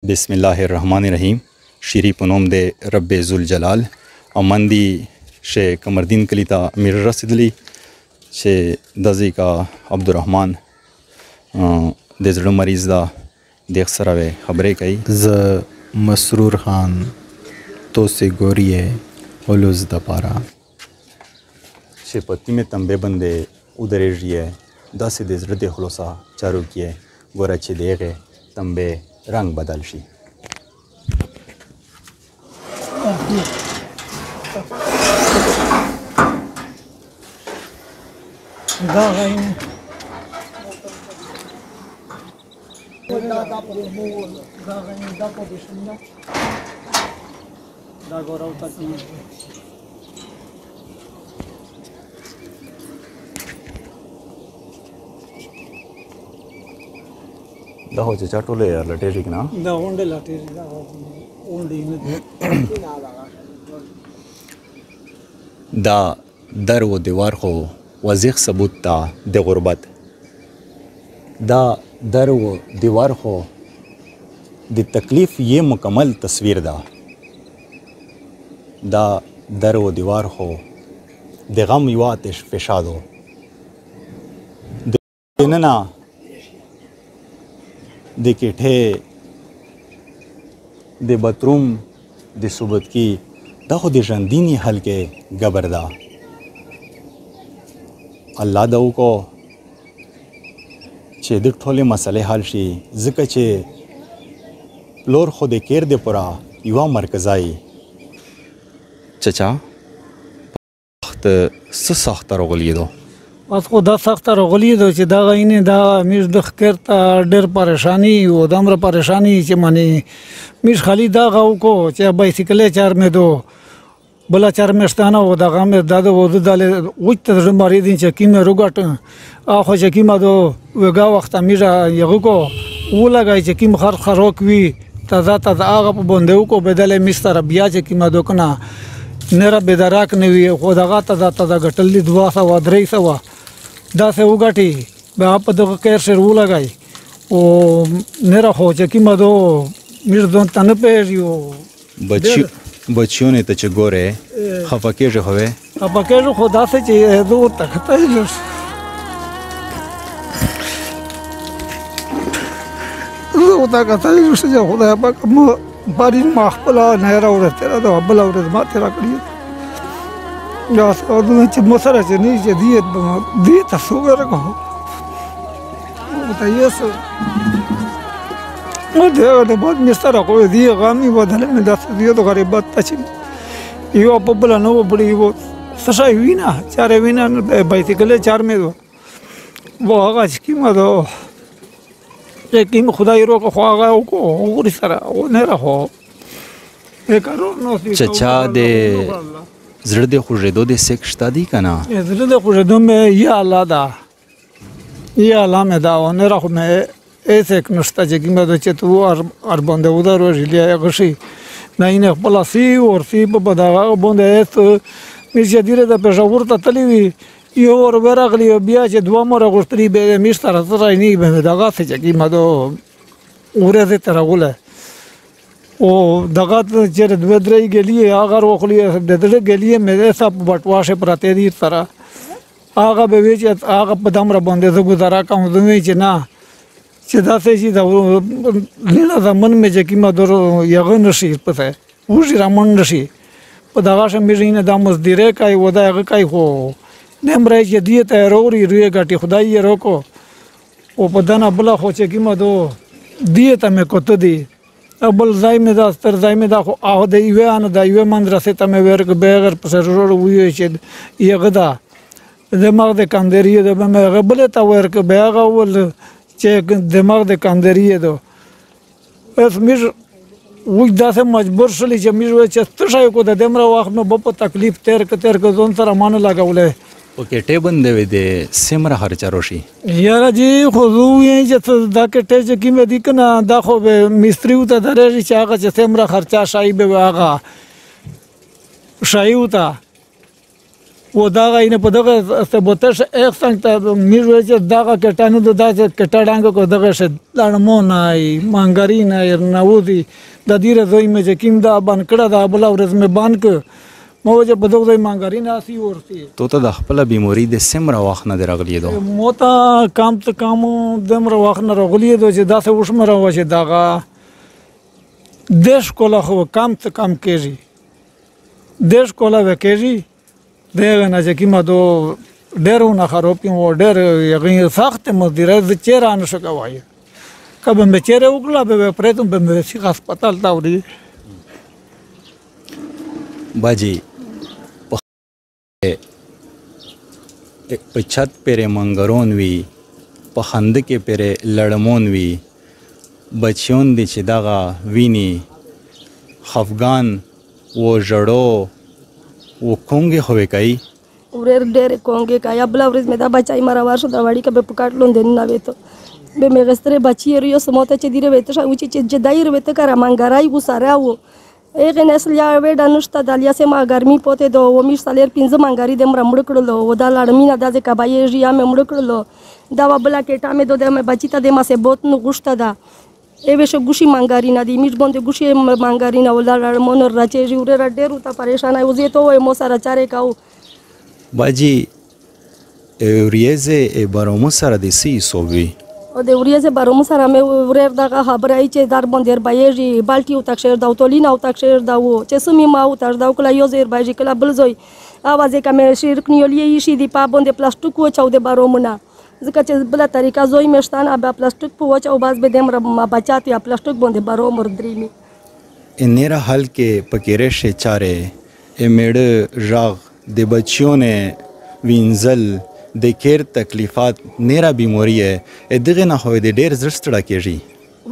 बिस्मिल्लाहिर्रहमानिर्रहीम शीरी पनोम दे रब्बे जुल जलाल अमंदी शे कमरदीन कलिता अमीर रसिदली शे दजी का अब्दुर्रहमान देजड़ मरीज दा देख सरावे खबरें कई ज मसरूर खान तो से गोरिए ओलुज दपारा शे पत्ती में तंबे बंदे उधरे जिए दस देजड़ दे खलोसा चारू किए गोरा चे देगे तंबे रंग बदल शी दहो चचा टोले यार लटे ठीक ना दा ओंडे लटे दा ओंडे दा दर व दीवार खो वज़ीक़ सबूत ता दे गुरबत दा दर व दीवार खो दी तकलीफ़ ये मुकम्मल तस्वीर दा दा दर व दीवार खो दे गम युवा आतिश पेशादो देनना दे केठे दे बतरूम दे सुबत की दा खुद जंदीनी हल्के गबरदा अल्लाह दाऊ को चे दिक ठोले मसले हाल शी ज़िक्र चे प्लोर खुद केर दे पुरा युवा मरकज़ाई चचा सख्त रोगली दो बस को दा सख्त रोगली दो चे दा गईने दा मिस दख करता डर परेशानी वो दमर परेशानी चे मानी मिस खाली दा गाँव को चे बाइसिकले चार में दो बला चार में स्ताना वो दा गाँव में दादो वो दाले उच्च मारी दिन चे कीमे रुगाट आखो चे कीमा दो वे गाँव वक्त मिरा यगो को वो लगाई चे कीम खर खरोक वी ताज़ा ताज़ा आगा बंदे को बेदले मिस तरह बिया चे कीमा दो कना नेरा बेदाराक ने हुई खुदा ताज़ा ताज़ा गटली दुआ सा वादरई सा वा दा से उगाटी बे आप दो कैर से रू लगाई वो नेरा हो चे कीमा दो मिर दोन तन पे यो बच्चियों ने तचे गोरे खपके जो हवे खपके जो खुदा से चे दो तक तैलुस दो तक तैलुस जो खुदा पाक बारी माखला नेरा और तेरा तो अबला और मा तेरा करिए या से और नीचे मसरा चे नीचे दिए तसोगर को बताइए सर दे बहुत मिस्टर को दिए गामी बदले में दस दिए तो गरीब बात तची यो पबला नो बड़ी वो ससाई हुई ना चारे हुई ना बाइसिकल चार में दो वो आगाज की मदो एक की खुदाई रो को ख्वागा को और इस तरह वो नहीं रहो एक करो नो चचा दे ज़िरदे खुशेदो दे सेक्शता दी कना ज़िरदे खुशेदो में ये आलादा ये आला में दाव नहीं रहो में ऐसे एक नस्ता जगह में तो चेतु और बंदे उधर वो जिले गशी नहीं ने पलासी और सी बदागा बंदे तो मिर्च धीरे धीरे पेशावर तली हुई ये और बेरा के लिए बिया चे दुआ मरा गुस्तरी बे मिस्टर तरह नहीं बे दगा से जगह में तो उरे से तरह बोले वो दगा चेरे द्वेद्रई के लिए अगर वो खुली द्वेद्रे के लिए मेरे सब बटवा से प्रत्येदी तरह आगा बेच आगा पदमरा बंदे से गुजारा का हूँ तुम्हें चना सीधा से सीधा वो लीला था मन में जकी मदर यगन नशी पता है उसी रामन नशी पदागा से मेरी ने दामस दिरे काई वदा यग काई हो नेमराई जे दिए तैरोरी रुए गाटी खुदाई ये रोको वो पदाना बला हो चकी मदो दिए तमें को तो दी अबल जाई में दा स्तर जाई में दा आहो दे इवे आन दा इवे मंदर से तमें वेर के बेगर पसर रोड हुई है ये गदा दिमाग दे कंदेरी दे मैं गबले ता वेर के बेगा वल चेक दिमाग दे कंदेरी दो बस मिर उजदा से मजबूर सली जे मिर वे चतशाय को दे देमरा वक्त में बप तकलीफ तेर के जोन सरा मान लगा बोले ओके टे बंदे वे दे सेमरा खर्चा रोशी यार जी खुदू ये जे दा के टे जे की में दिकना दा खो बे मिस्त्री उता दरे री चागा जे सेमरा खर्चा शाई बे आगा शाई उता و دغه اینه په دغه ثبوتش یک څنګه ته میروي چې دغه کټانو د داسې کټاډانګ کو دغه شه لړمونای مانګرینای نوودي د دې زوی مې چې کیم دا بن کړه دا بل ورځ مې بان ک مو چې په دغه مانګرین اسی ورسي تو ته د خپل بیماری د سمره وخت نه درغلی دو موتا کام ته کام دمر وخت نه رغلی دو چې داسې وشمره و چې دغه دیش کوله خو کام ته کام کېږي دیش کوله وکېږي دغه نه چې کیما دو ډېرونه خراب کیمو ډېر یغین سخت مدیره د چیرې ان شو کوي کبه مې چیرې وکړه به پرېتم به مې سي هسپتال تا وړي باجی په چھت پرې منګرون وي په خند کې پرې لړمون وي بچیون دي چې دغه ویني خفګان و ژړو و کونګې خو کوي ورېر ډېرې کونګې کوي بله ورځ مې دا بچای مروار شو دا وړي که به په کاټ لوندې نه وېته به مې غسترې بچي یې ریو سموته چې دیره وېته شا وچې چې جدای وېته کara منګرای و سارا و هغه نسل یا وېډه نشته دالیا سه ما ګرمي پوته دو و میر سالر 15 منګری د مړ کړلو و دا لړمینا د کبای ژیا مې مړ کړلو دا بلا کېټه مې دو د مې بچی ته د ما سه بوت نو غشته دا ایوه شو ګوشي مانګارینا دی میټ باندې ګوشي مانګارینا ولر مون راچې جوړه ډېر ته پریشان او زه ته مو سره چارې کاو باجی اوریزه بارومو سره د سی سووي او د اوریزه بارومو سره مې ورېر دغه خبرای چې در باندې بایږي بالټي او تکشیر دا تولینا او تکشیر دا و چې سمي ما او تر دا کله یو زیر بایږي کله بل زوی اواز کمه شرک نیولې شي دی په باندې پلاستیک و چاو د بارومونه ځکه چې بله طریقه زوی مشتان بیا پلاستیک په وچ او باز به دم ما بچات یا پلاستیک باندې بارو مردري انیرا حل کې پکېره شه چاره امیړ ژغ د بچیوں نے وینزل د کیر تکلیفات نیرا بیماری ہے دغه نه هوی د ډیر زړستړه کېږي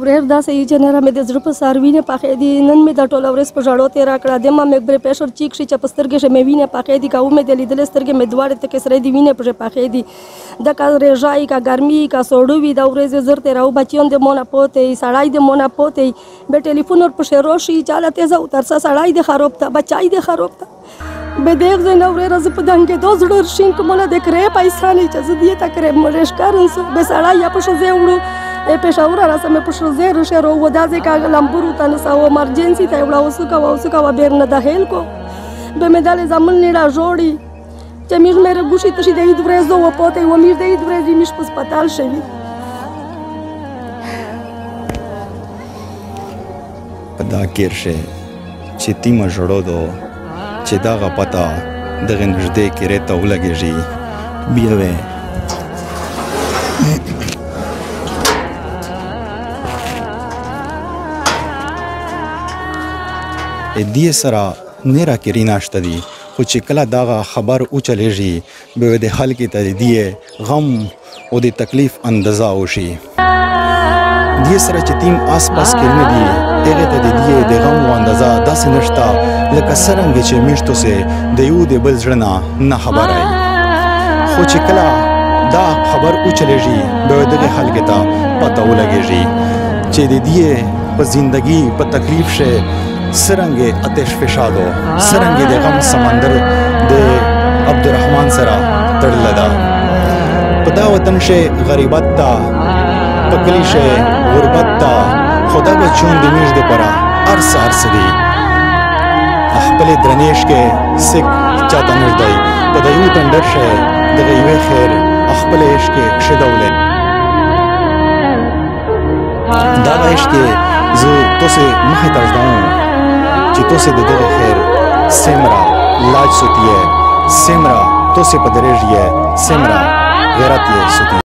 ورېر دا صحیح جنره مې د زړه په ساروینه پخې دي نن مې د ټوله ورځ په ژړو تیرا کړه د ما مې بل پېشر چیک شي چې پسترګې شه مې وینه پخې دي کاو مې د لیدل سترګې مې دواړه تک سره دی وینه په پخې دي د کا رېژای کا ګرمي کا سوړو وی د ورځ زر تیراو بچیون د مونږه پوتې سړای د مونږه پوتې به ټلیفون ور په شروشي چاله تیزه ترسه سړای د خراب ته بچای د خراب ته به دیغ زنه ورې راز په دنګې دوز ډور شین کومه د کرې پیسې نه چې زدي ته کرې مړش کارن سو به سړای یا په شزه وړو پېښور راځم په شزه رشرو ودازې کا لمبورو تنه سو امرجنسي ته وړو کا بیر نه د هیل کو به مدال زمون نه را جوړي چې میر مې رګوشي ته شي د دې ورځ و پته و میر د دې ورځ مش په هسپتال شوی پدا کېرشه چې تیمه جوړو دو چې داغه پتا دغه نږدې کې رته ولګېږي بیا وې دې سره نیرا کې ریناشته دي خو چې کله داغه خبر اوچلېږي به د حل کې تدیه غم او د تکلیف اندازه وشي دې سره چې تیم آس پاس کې نه دي هغه ته د غم او اندازه داسې نشته لکه څرنګه چې میشتو سه د یو د بل ځړنه نه خبره خو چې کله دا خبر اوچلېږي به دغه حل کې ته پته ولګېږي چې د دې په زندگی په تکلیف شه سرنګ آتش فشادو سرنګ د غم سمندر د عبدالرحمن سره تړل ده په دا وطن شه غریبت تا پکلی شه غربت تا خدا بچون د میش د پرا ارس دی خپل درنیش کې سک چاته نه دی په د یو تندر شه د غیوه خیر خپل عشق کې شدولې دا عشق کې زه توسه مخه تاجداو چې توسه د دغه خیر سمرا لاج سوتیه سمرا توسه په درېږي سمرا غیرت یې سوتیه